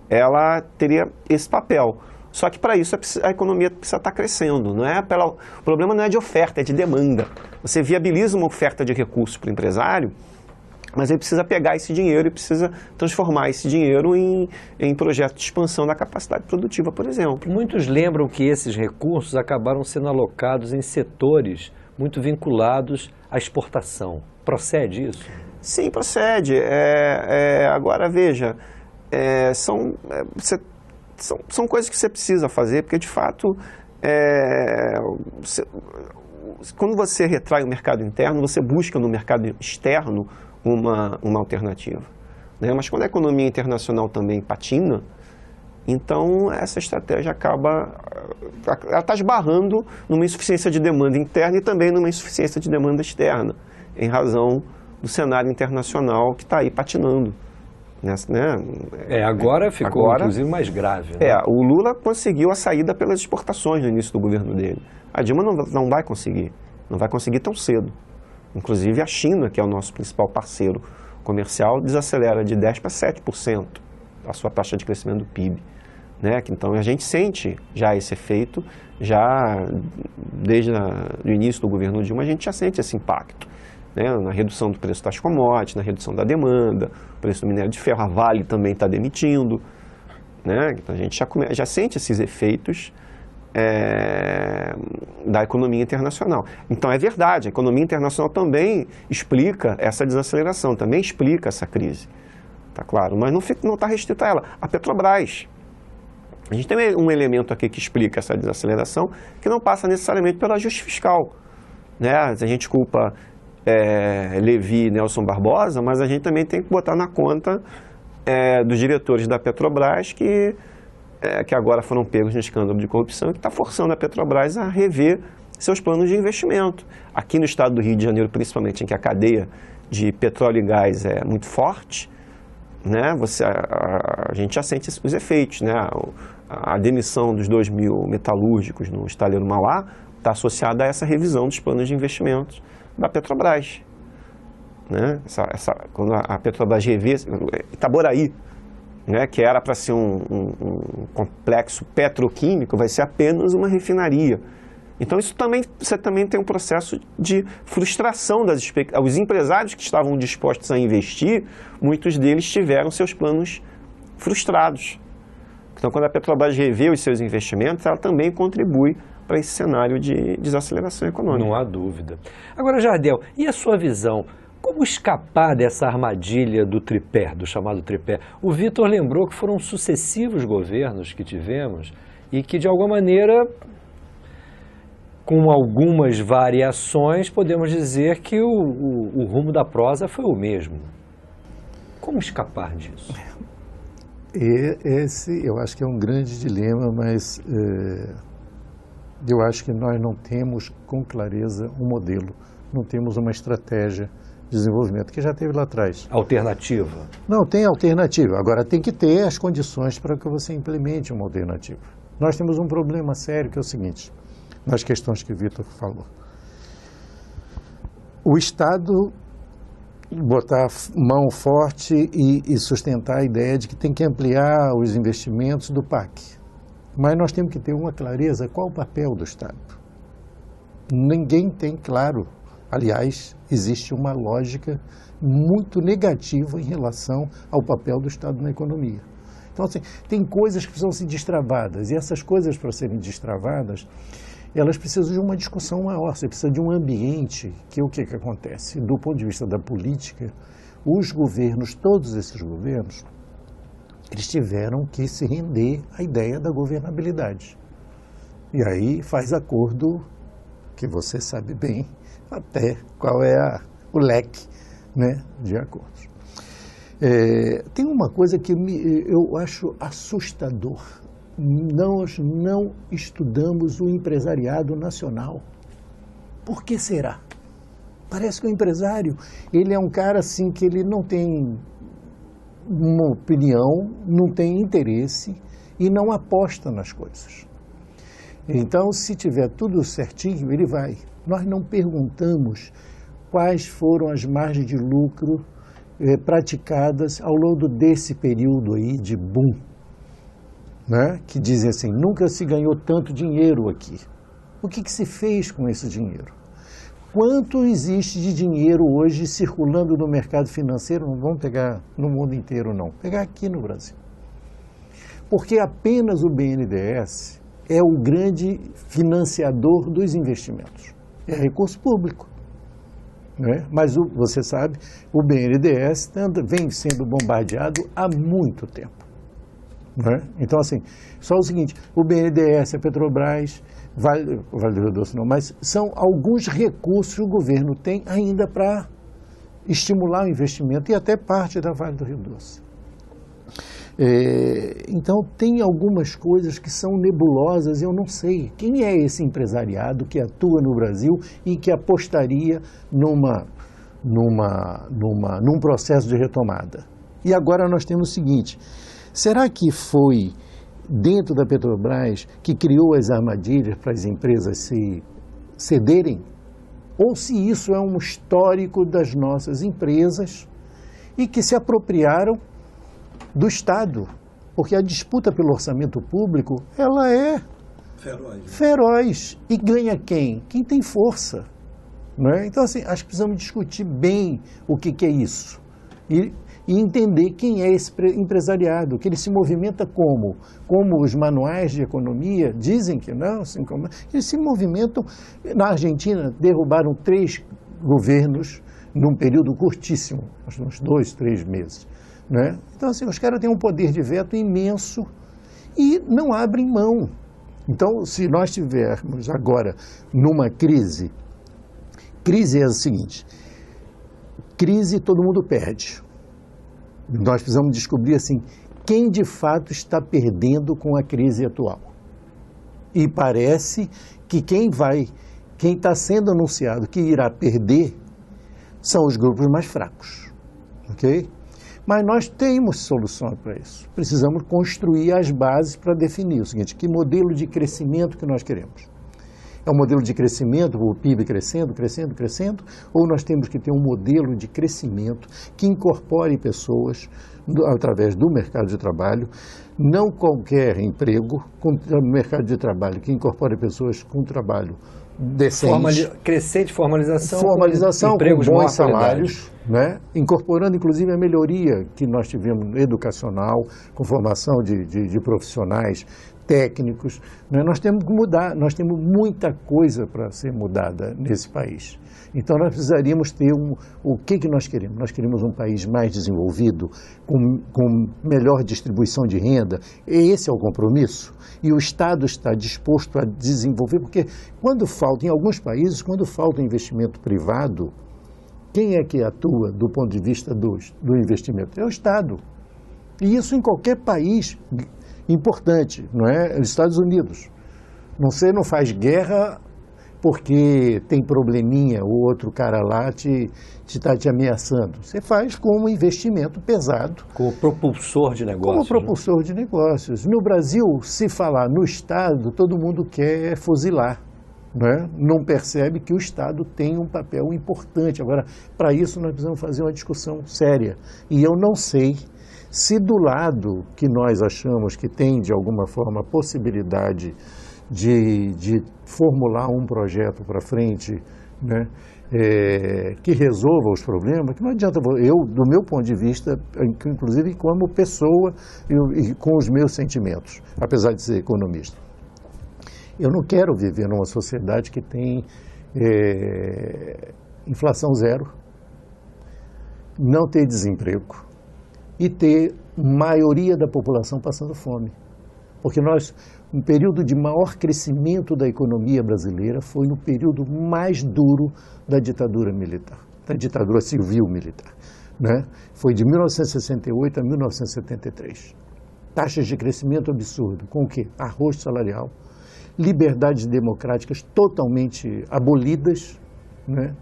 ela teria esse papel. Só que para isso a economia precisa estar crescendo. O problema não é de oferta, é de demanda. Você viabiliza uma oferta de recursos para o empresário, mas ele precisa pegar esse dinheiro e precisa transformar esse dinheiro em projetos de expansão da capacidade produtiva, por exemplo. Muitos lembram que esses recursos acabaram sendo alocados em setores muito vinculados à exportação. Procede isso? Sim, procede. Agora, veja, são coisas que você precisa fazer, porque, de fato, quando você retrai o mercado interno, você busca no mercado externo uma alternativa, né? Mas quando a economia internacional também patina, então essa estratégia ela está esbarrando numa insuficiência de demanda interna e também numa insuficiência de demanda externa, em razão do cenário internacional que está aí patinando. Agora ficou, inclusive, mais grave. Né? O Lula conseguiu a saída pelas exportações no início do governo dele. A Dilma não vai conseguir tão cedo. Inclusive a China, que é o nosso principal parceiro comercial, desacelera de 10% para 7% a sua taxa de crescimento do PIB. Né? Então a gente sente já esse efeito, já desde o início do governo Dilma a gente já sente esse impacto. Né, na redução do preço das commodities, na redução da demanda, o preço do minério de ferro, a Vale também está demitindo. Né, então a gente já sente esses efeitos da economia internacional. Então é verdade, a economia internacional também explica essa desaceleração, também explica essa crise. Tá claro, mas não está restrito a ela. A Petrobras. A gente tem um elemento aqui que explica essa desaceleração, que não passa necessariamente pelo ajuste fiscal. Né, a gente culpa Levi e Nelson Barbosa, mas a gente também tem que botar na conta dos diretores da Petrobras que agora foram pegos no escândalo de corrupção e que está forçando a Petrobras a rever seus planos de investimento. Aqui no estado do Rio de Janeiro, principalmente, em que a cadeia de petróleo e gás é muito forte, né, a gente já sente os efeitos. Né, a demissão dos 2.000 metalúrgicos no estaleiro Mauá está associada a essa revisão dos planos de investimentos da Petrobras. Né? Quando a Petrobras revê Itaboraí, né, que era para ser um complexo petroquímico, vai ser apenas uma refinaria. Então você também tem um processo de frustração das expectativas. Os empresários que estavam dispostos a investir, muitos deles tiveram seus planos frustrados. Então, quando a Petrobras revê os seus investimentos, ela também contribui para esse cenário de desaceleração econômica. Não há dúvida. Agora, Jardel, e a sua visão? Como escapar dessa armadilha do tripé, do chamado tripé? O Vitor lembrou que foram sucessivos governos que tivemos e que, de alguma maneira, com algumas variações, podemos dizer que o rumo da prosa foi o mesmo. Como escapar disso? Esse, eu acho que é um grande dilema, mas eu acho que nós não temos com clareza um modelo, não temos uma estratégia de desenvolvimento, que já teve lá atrás. Alternativa? Não, tem alternativa. Agora tem que ter as condições para que você implemente uma alternativa. Nós temos um problema sério, que é o seguinte, nas questões que o Vitor falou. O Estado botar mão forte e sustentar a ideia de que tem que ampliar os investimentos do PAC. Mas nós temos que ter uma clareza qual o papel do Estado. Ninguém tem claro. Aliás, existe uma lógica muito negativa em relação ao papel do Estado na economia. Então, assim, tem coisas que precisam ser destravadas, e essas coisas, para serem destravadas, elas precisam de uma discussão maior, você precisa de um ambiente, que o que acontece? Do ponto de vista da política, os governos, todos esses governos, eles tiveram que se render à ideia da governabilidade. E aí faz acordo, que você sabe bem, até qual é o leque, né, de acordos. Tem uma coisa que eu acho assustador. Nós não estudamos o empresariado nacional. Por que será? Parece que o empresário, ele é um cara assim que ele não tem uma opinião, não tem interesse e não aposta nas coisas. Então, se tiver tudo certinho, ele vai. Nós não perguntamos quais foram as margens de lucro praticadas ao longo desse período aí de boom, né? Que dizem assim, nunca se ganhou tanto dinheiro aqui. O que se fez com esse dinheiro? Quanto existe de dinheiro hoje circulando no mercado financeiro? Não vamos pegar no mundo inteiro, não. Pegar aqui no Brasil. Porque apenas o BNDES é o grande financiador dos investimentos. É recurso público. Né? Mas, você sabe, o BNDES vem sendo bombardeado há muito tempo. Né? Então, assim, só o seguinte, o BNDES, a Petrobras, Vale do Rio Doce não, mas são alguns recursos que o governo tem ainda para estimular o investimento e até parte da Vale do Rio Doce. Então, tem algumas coisas que são nebulosas, eu não sei. Quem é esse empresariado que atua no Brasil e que apostaria num processo de retomada? E agora nós temos o seguinte, será que foi dentro da Petrobras que criou as armadilhas para as empresas se cederem? Ou se isso é um histórico das nossas empresas e que se apropriaram do Estado? Porque a disputa pelo orçamento público, ela é feroz. E ganha quem? Quem tem força. Não é? Então, assim, acho que precisamos discutir bem o que é isso. E entender quem é esse empresariado, que ele se movimenta como os manuais de economia dizem que não, assim como eles se movimentam. Na Argentina, derrubaram 3 governos num período curtíssimo, uns 2, 3 meses. Né? Então, assim, os caras têm um poder de veto imenso e não abrem mão. Então, se nós estivermos agora numa crise é o seguinte, crise todo mundo perde. Nós precisamos descobrir assim, quem de fato está perdendo com a crise atual. E parece que quem está sendo anunciado que irá perder são os grupos mais fracos. Ok? Mas nós temos soluções para isso. Precisamos construir as bases para definir o seguinte, que modelo de crescimento que nós queremos. É um modelo de crescimento, o PIB crescendo, ou nós temos que ter um modelo de crescimento que incorpore pessoas através do mercado de trabalho, não qualquer emprego, no mercado de trabalho que incorpore pessoas com trabalho decente. Crescente formalização com empregos bons salários, né? Incorporando inclusive a melhoria que nós tivemos educacional, com formação de profissionais técnicos, né? Nós temos que mudar, nós temos muita coisa para ser mudada nesse país. Então nós precisaríamos ter o que nós queremos? Nós queremos um país mais desenvolvido, com melhor distribuição de renda. Esse é o compromisso. E o Estado está disposto a desenvolver, porque em alguns países, quando falta investimento privado, quem é que atua do ponto de vista do investimento? É o Estado. E isso em qualquer país importante, não é? Os Estados Unidos. Você não faz guerra porque tem probleminha, o outro cara lá está te ameaçando. Você faz como investimento pesado. Como propulsor de negócios. Como propulsor de negócios. No Brasil, se falar no Estado, todo mundo quer fuzilar. Né? Não percebe que o Estado tem um papel importante. Agora, para isso, nós precisamos fazer uma discussão séria. E eu não sei se do lado que nós achamos que tem, de alguma forma, a possibilidade de formular um projeto para frente, né, que resolva os problemas, que não adianta eu, do meu ponto de vista, inclusive como pessoa e com os meus sentimentos, apesar de ser economista. Eu não quero viver numa sociedade que tem inflação zero, não ter desemprego e ter maioria da população passando fome. Porque um período de maior crescimento da economia brasileira foi no período mais duro da ditadura militar, da ditadura civil-militar, né? Foi de 1968 a 1973. Taxas de crescimento absurdo. Com o quê? Arroz salarial, liberdades democráticas totalmente abolidas, né?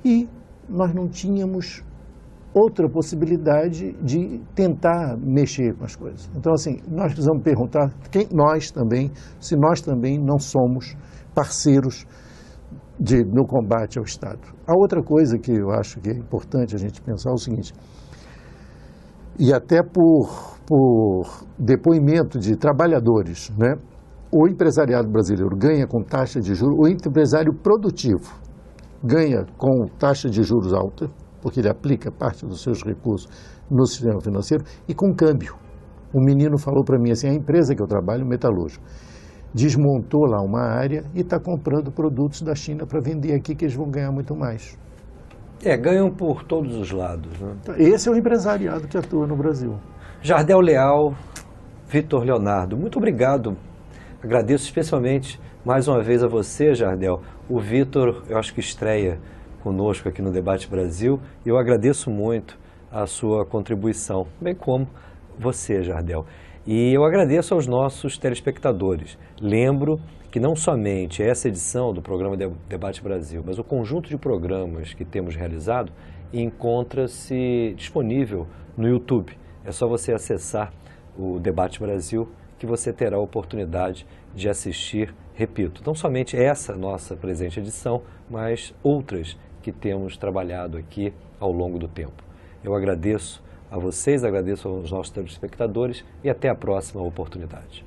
E nós não tínhamos outra possibilidade de tentar mexer com as coisas. Então, assim, nós precisamos perguntar se nós também não somos parceiros no combate ao Estado. A outra coisa que eu acho que é importante a gente pensar é o seguinte, e até por depoimento de trabalhadores, né? O empresariado brasileiro ganha com taxa de juros, o empresário produtivo ganha com taxa de juros alta, porque ele aplica parte dos seus recursos no sistema financeiro, e com câmbio. Um menino falou para mim assim, a empresa que eu trabalho, metalúrgico, desmontou lá uma área e está comprando produtos da China para vender aqui, que eles vão ganhar muito mais. Ganham por todos os lados, né? Esse é o empresariado que atua no Brasil. Jardel Leal, Vitor Leonardo, muito obrigado. Agradeço especialmente mais uma vez a você, Jardel. O Vitor, eu acho que estreia conosco aqui no Debate Brasil, e eu agradeço muito a sua contribuição, bem como você, Jardel. E eu agradeço aos nossos telespectadores. Lembro que não somente essa edição do programa Debate Brasil, mas o conjunto de programas que temos realizado encontra-se disponível no YouTube. É só você acessar o Debate Brasil que você terá a oportunidade de assistir, repito, não somente essa nossa presente edição, mas outras que temos trabalhado aqui ao longo do tempo. Eu agradeço a vocês, agradeço aos nossos telespectadores e até a próxima oportunidade.